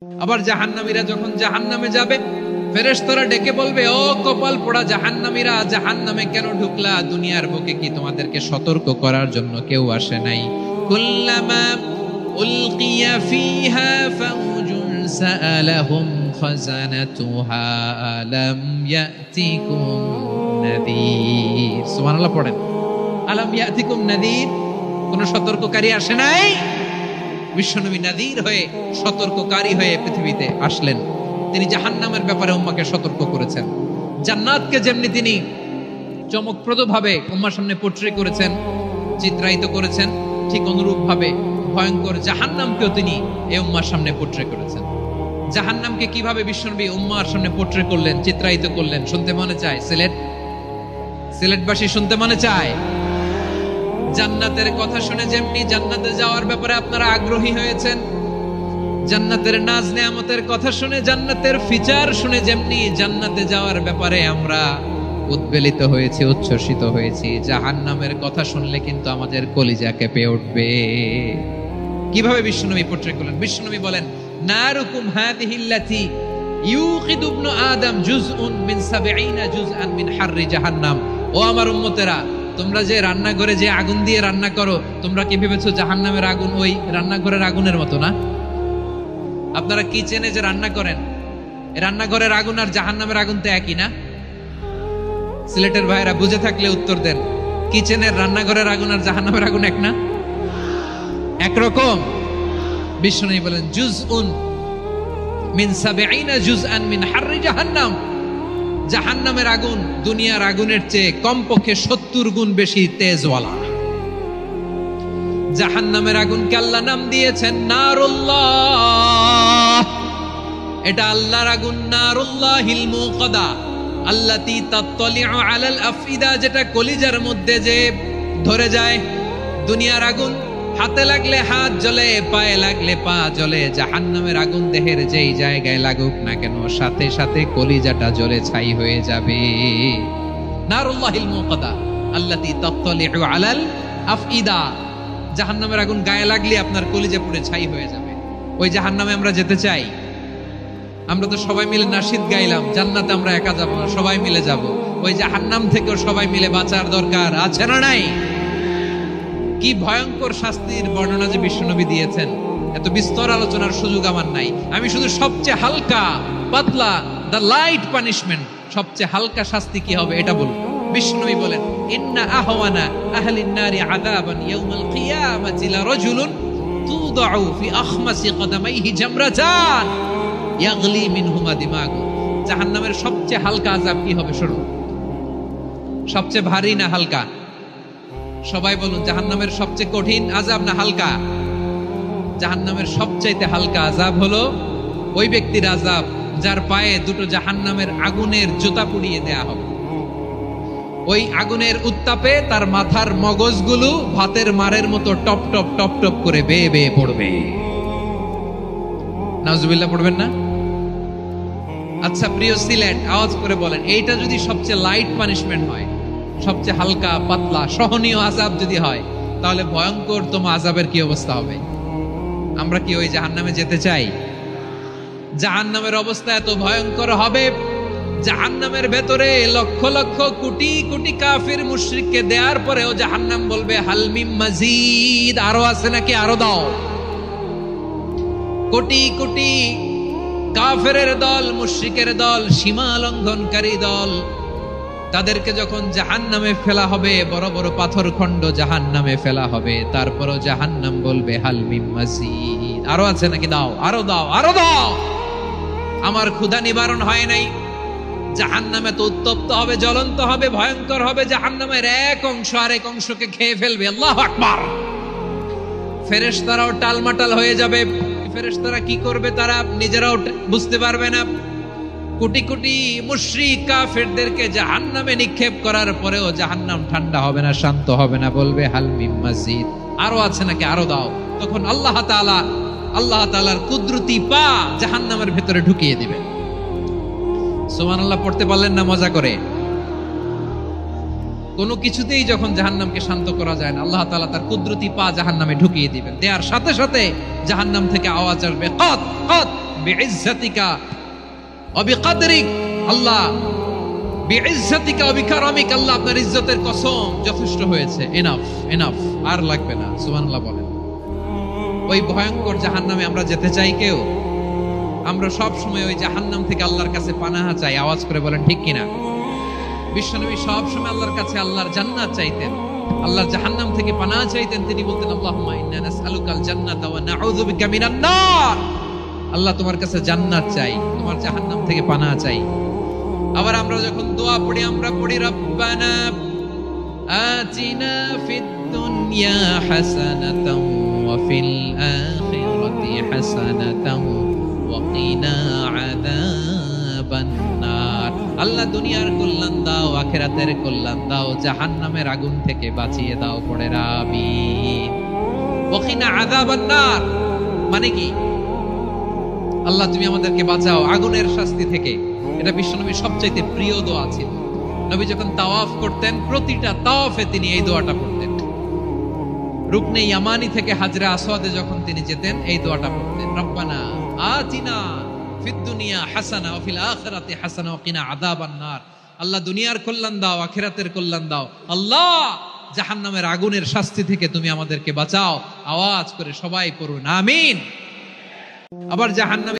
আবার জাহান্নামীরা যখন জাহান্নামে যাবে, ফেরেশতারা ডেকে বলবে, ও কপাল পোড়া জাহান্নামীরা, জাহান্নামে কেন ঢুকলা? দুনিয়ার বুকে কি তোমাদেরকে সতর্ক করার জন্য কেউ আসে নাই? কুল্লামা উলকিয়া ফিহা ফাউজুন সাআলাহুম খাযানাতুহা আলাম ইয়াতিকুম নাযীর। সুবহানাল্লাহ পড়েন। আলাম ইয়াতিকুম নাযীর, কোন সতর্ককারী আসে নাই? বিশ্বনবী নাযীর হয়ে, সতর্ককারী হয়ে পৃথিবীতে আসলেন। তিনি জাহান্নামের ব্যাপারে উম্মাহকে সতর্ক করেছেন। জান্নাতকে যেমনি তিনি চমকপ্রদভাবে উম্মার সামনে পোট্রে করেছেন, চিত্রায়িত করেছেন, ঠিক অনুরূপ ভাবে ভয়ঙ্কর জাহান্নামকেও তিনি এই উম্মার সামনে পোট্রে করেছেন। জাহান্নামকে কিভাবে বিশ্বনবী উম্মার সামনে পোট্রে করলেন, চিত্রায়িত করলেন, শুনতে মনে চায়? সিলেটবাসী শুনতে মনে চায়? জান্নাতের কথা শুনে যেমনি জান্নাতে যাওয়ার ব্যাপারে আপনারা আগ্রহী হয়েছেন, জান্নাতের নাজ নেয়ামতের কথা শুনে, জান্নাতের ফিচার শুনে যেমনি জান্নাতে যাওয়ার ব্যাপারে আমরা উদ্বেলিত হয়েছি, উচ্ছ্বসিত হয়েছি, জাহান্নামের কথা শুনলে কিন্তু আমাদের কলিজা কেঁপে উঠবে। কিভাবে বিশ্বনবী পোট্রে করলেন? বিশ্বনবী বলেন, নারুকুম হাযিহিল্লাতী ইউকিদু ইবনু আদম জুজউন মিন ৭০ জুজআন মিন হাররি জাহান্নাম। ও আমার উম্মতেরা, তোমরা যে রান্নাঘরে যে আগুন দিয়ে রান্না করো, তোমরা কি ভেবেছো জাহান্নামের আগুন ওই রান্নাঘরের আগুনের মতো না? আপনারা কিচেনে যে রান্না করেন, রান্নাঘরের আগুন আর জাহান্নামের আগুন তো একই না? সিলেটের ভাইরা বুঝে থাকলে উত্তর দেন। কিচেনের রান্নাঘরের আগুন আর জাহান্নামের আগুন এক না? একরকম? বিশ্বনবী বলেন, জুজউন মিন ৭০ জুজআন মিন হাররি জাহান্নাম। জাহান্নামের আগুন দুনিয়ার আগুনের চেয়ে কমপক্ষে ৭০ গুণ বেশি তেজওয়ালা। জাহান্নামের আগুনকে আল্লাহ নাম দিয়েছেন নারুল্লাহ। এটা আল্লাহর আগুন, নারুল্লাহিল মুকাদা আল্লাতী তাত্তালিউ আলাল আফইদা, যেটা কলিজার মধ্যে যে ধরে যায়। দুনিয়ার আগুন হাতে লাগলে হাত জ্বলে, পায়ে লাগলে পা জ্বলে। জাহান্নামের আগুন দেহের যেই জায়গায় লাগুক না কেন, সাথে সাথে কলিজাটা জ্বলে ছাই হয়ে যাবে। নারুল্লাহিল মুকাদা আল্লাতী তাত্তালিউ আলাল আফইদা। জাহান্নামের আগুন গায়ে লাগলে আপনার কলিজা পুড়ে ছাই হয়ে যাবে। ওই জাহান্নামে আমরা যেতে চাই? আমরা তো সবাই মিলে নাশিদ গাইলাম, জান্নাতে আমরা একা যাব না, সবাই মিলে যাব। ওই জাহান্নাম থেকেও সবাই মিলে বাঁচার দরকার আছে না নাই? কি ভয়ঙ্কর শাস্তির বর্ণনা যে বিশ্বনবী দিয়েছেন, এত বিস্তর আলোচনার সুযোগ আমার নাই। আমি শুধু সবচেয়ে হালকা পাতলা, দ্য লাইট পানিশমেন্ট, সবচেয়ে হালকা শাস্তি কি হবে এটা বলবো। বিশ্বনবী বলেন, ইন্না আহওয়ানা আহলিন নারি আযাবান ইয়াউমাল কিয়ামাতি লারাজুলুন তুদাউ ফি আখমাসি কদামাইহি জামরাতান ইয়াগলি মিনহুমা দিমাগু। জাহান্নামের সবচেয়ে হালকা আযাব কি হবে শুনুন। সবচেয়ে ভারী না হালকা? সবাই বলুন, জাহান্নামের সবচেয়ে কঠিন আযাব না হালকা? জাহান্নামের সবচাইতে হালকা আযাব হলো ওই ব্যক্তির আযাব যার পায়ে দুটো জাহান্নামের আগুনের জুতা পুড়িয়ে দেয়া হবে। ওই আগুনের উত্তাপে তার মাথার মগজগুলো ভাতের মারের মতো টপ টপ টপ টপ করে বেয়ে বেয়ে পড়বে। নাউজুবিল্লাহ পড়বেন না? আচ্ছা প্রিয় সিলেট, আওয়াজ করে বলেন, এইটা যদি সবচেয়ে লাইট পানিশমেন্ট হয়, সবচেয়ে হালকা পাতলা সহনীয় আযাব যদি হয়, তাহলে ভয়ঙ্করতম আযাবের কি অবস্থা হবে? আমরা কি ওই জাহান্নামে যেতে চাই? জাহান্নামের অবস্থা এত ভয়ঙ্কর হবে, জাহান্নামের ভেতরে লক্ষ লক্ষ কোটি কোটি কাফির মুশরিককে দেওয়ার পরেও জাহান্নাম বলবে, হাল মিন মাজিদ, আরো আছে নাকি, আরো দাও। কোটি কোটি কাফেরের দল, মুশরিকের দল, সীমা লঙ্ঘনকারী দল, তাদেরকে যখন জাহান্নামে ফেলা হবে, বড় বড় পাথর খণ্ড জাহান্নামে ফেলা হবে, তারপরও জাহান্নাম বলবে, হাল মিন মাজিদ, আরো আছে নাকি, দাও, আরো দাও, আরো দাও। আমার ক্ষুধা নিবারণ হয় নাই। জাহান্নামে তো উত্তপ্ত হবে, জ্বলন্ত হবে, ভয়ঙ্কর হবে। জাহান্নামের এক অংশ আরেক অংশকে খেয়ে ফেলবে। আল্লাহু আকবার। ফেরেশতারাও টালমাটাল হয়ে যাবে। ফেরেশতারা কি করবে তারা নিজেরাও বুঝতে পারবে না। কোটি কোটি মুশরিক কাফেরদেরকে জাহান্নামে নিক্ষেপ করার পরেও জাহান্নাম ঠান্ডা হবে না, শান্ত হবে না, বলবে হাল মিন মাজিদ, আরো আছে নাকি, আরো দাও। তখন আল্লাহ তাআলার কুদরতি পা জাহান্নামের ভেতরে ঢুকিয়ে দিবেন। সুবহানাল্লাহ পড়তে পারলেন না মজা করে? কোনো কিছুতেই যখন জাহান্নামকে শান্ত করা যায় না, আল্লাহ তাআলা তার কুদরতি পা জাহান্নামে ঢুকিয়ে দিবেন। দেয়ার সাথে সাথে জাহান্নাম থেকে আওয়াজ আসবে, কত কত বিইজ্জাতিকা ওয়া বিকদরিক, আল্লাহ বিইজ্জাতিকা ওয়া বিকারামিক, আল্লাহ আপনার ইজ্জতের কসম, যথেষ্ট হয়েছে, এনাফ এনাফ, আর লাগবে না। সুবহানাল্লাহ বলেন। ওই ভয়ঙ্কর জাহান্নামে আমরা যেতে চাই কেউ? আমরা সব সময় ওই জাহান্নাম থেকে আল্লাহর কাছে পানাহা চাই। আওয়াজ করে বলেন ঠিক কিনা? বিশ্বনবী সব সময় আল্লাহর কাছে আল্লাহর জান্নাত চাইতেন, আল্লাহর জাহান্নাম থেকে পানাহা চাইতেন। তিনি বলতেন আল্লাহুম্মা ইন্না নাসআলুকাল জান্নাতা ওয়া নাউযু বিকা মিনান নার। আল্লাহ তোমার কাছে জান্নাত চাই, তোমার জাহান্নাম থেকে পানাহা চাই। আবার আমরা যখন দোয়া পড়ি, আমরা পড়ি রব্বানা আতিনা ফিদ দুনিয়া হাসানাতাও ওয়া ফিল আখিরাতি হাসানাতাও ওয়া কিনা আযাবান নার। আল্লাহ দুনিয়ার কল্যাণ দাও, আখিরাতের কল্যাণ দাও, জাহান্নামের আগুন থেকে বাঁচিয়ে দাও। পড়ে আমিন। ওয়া কিনা আযাবান নার মানে কি? আল্লাহ তুমি আমাদেরকে বাঁচাও আগুনের শাস্তি থেকে। এটা বিশ্বনবীর সবচাইতে প্রিয় দোয়া ছিল। নবী যখন তাওয়াফ করতেন, প্রতিটা তাওয়াফে তিনি এই দোয়াটা পড়তেন। রুকনে ইয়ামানি থেকে হাজরে আসওয়াদে যখন তিনি যেতেন, এই দোয়াটা পড়তেন, রব্বানা আতিনা ফিদ দুনিয়া হাসানা ওয়া ফিল আখিরাতি হাসানা ওয়া কিনা আযাবান নার। আল্লাহ দুনিয়ার কল্যাণ দাও, আখিরাতের কল্যাণ দাও। আল্লাহ জাহান্নামের আগুনের শাস্তি থেকে তুমি আমাদেরকে বাঁচাও। আওয়াজ করে সবাই পড়ুন আমিন। আবার জাহান্নামে